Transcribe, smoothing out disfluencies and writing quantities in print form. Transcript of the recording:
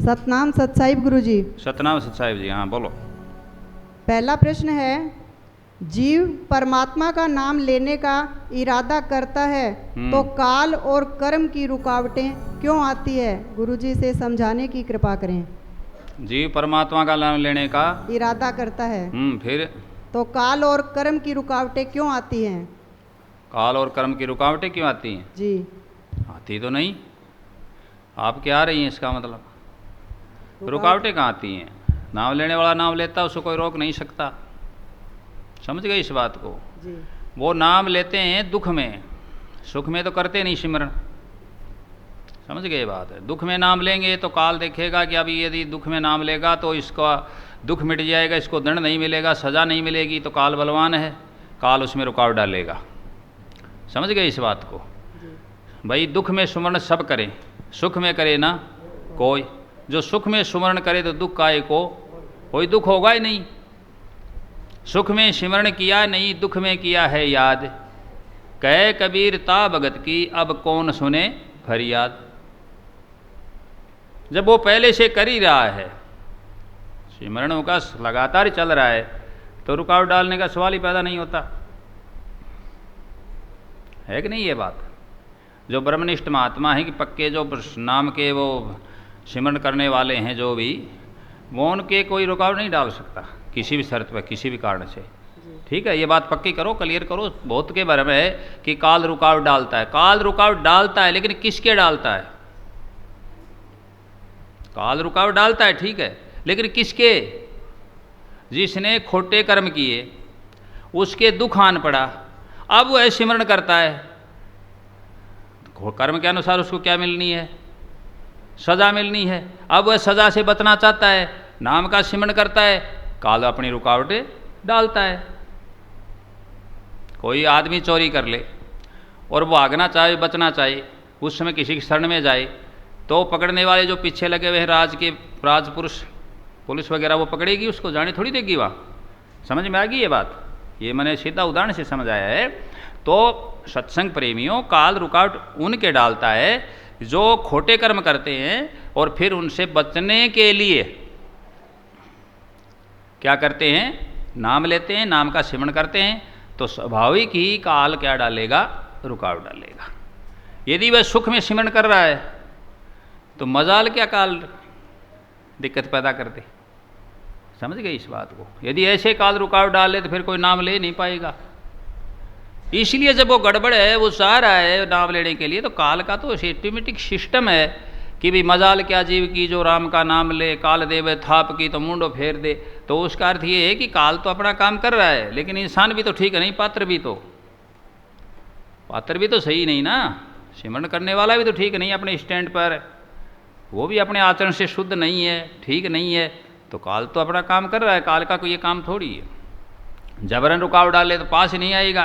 सतनाम सतसाहिब गुरुजी। सतनाम सतसाहिब जी, हाँ बोलो। पहला प्रश्न है, जीव परमात्मा का नाम लेने का इरादा करता है तो काल और कर्म की रुकावटें क्यों आती है? गुरुजी से समझाने की कृपा करें। जीव परमात्मा का नाम लेने का इरादा करता है फिर तो काल और कर्म की रुकावटें क्यों आती हैं? काल और कर्म की रुकावटें क्यों आती हैं? जी। आती तो नहीं, आप क्या आ रही हैं इसका मतलब? रुकावटें कहाँ आती हैं? नाम लेने वाला नाम लेता है, उसको कोई रोक नहीं सकता। समझ गए इस बात को? जी। वो नाम लेते हैं दुख में, सुख में तो करते नहीं सिमरण। समझ गए ये बात है? दुख में नाम लेंगे तो काल देखेगा कि अभी यदि दुख में नाम लेगा तो इसका दुख मिट जाएगा, इसको दंड नहीं मिलेगा, सज़ा नहीं मिलेगी, तो काल बलवान है, काल उसमें रुकावट डालेगा। समझ गए इस बात को? भाई दुख में सुमरण सब करें, सुख में करे ना कोई। जो सुख में सुमरण करे तो दुख काहे को, कोई दुख होगा ही नहीं। सुख में सिमरण किया नहीं, दुख में किया है याद। कहे कबीर ता भगत की, अब कौन सुने फरियाद। जब वो पहले से कर ही रहा है, सिमरणों का लगातार चल रहा है, तो रुकावट डालने का सवाल ही पैदा नहीं होता है कि नहीं ये बात? जो ब्रह्मनिष्ठ महात्मा है कि पक्के जो नाम के वो सिमरण करने वाले हैं जो भी, वो उनके कोई रुकावट नहीं डाल सकता किसी भी शर्त पर, किसी भी कारण से। ठीक है, ये बात पक्की करो, क्लियर करो। बहुत के बारे में है कि काल रुकावट डालता है। काल रुकावट डालता है, लेकिन किसके डालता है? काल रुकावट डालता है, ठीक है, लेकिन किसके? जिसने खोटे कर्म किए, उसके दुख आन पड़ा, अब वह सिमरण करता है। कर्म के अनुसार उसको क्या मिलनी है? सजा मिलनी है। अब वह सजा से बचना चाहता है, नाम का सिमरण करता है, काल अपनी रुकावटें डालता है। कोई आदमी चोरी कर ले और वो भागना चाहे, बचना चाहे, उस समय किसी की शरण में जाए, तो पकड़ने वाले जो पीछे लगे हुए हैं राजपुरुष, पुलिस वगैरह, वो पकड़ेगी उसको, जाने थोड़ी देगी वहाँ। समझ में आ गई ये बात? ये मैंने सीधा उदाहरण से समझाया है। तो सत्संग प्रेमियों, काल रुकावट उनके डालता है जो खोटे कर्म करते हैं और फिर उनसे बचने के लिए क्या करते हैं? नाम लेते हैं, नाम का सिमरण करते हैं। तो स्वाभाविक ही काल क्या डालेगा? रुकावट डालेगा। यदि वह सुख में सिमरण कर रहा है तो मजाल क्या काल दिक्कत पैदा करते। समझ गए इस बात को? यदि ऐसे काल रुकावट डाले तो फिर कोई नाम ले नहीं पाएगा। इसलिए जब वो गड़बड़ है, वो चाह रहा है नाम लेने के लिए, तो काल का तो ऑटोमेटिक सिस्टम है कि भी मजाल क्या जीव की जो राम का नाम ले, काल देवे थाप की तो मुंडो फेर दे। तो उसका अर्थ ये है कि काल तो अपना काम कर रहा है, लेकिन इंसान भी तो ठीक नहीं, पात्र भी तो सही नहीं ना। सिमरण करने वाला भी तो ठीक नहीं अपने स्टैंड पर, वो भी अपने आचरण से शुद्ध नहीं है, ठीक नहीं है। तो काल तो अपना काम कर रहा है, काल का कोई ये काम थोड़ी है। जबरन रुकावट डाले तो पास ही नहीं आएगा।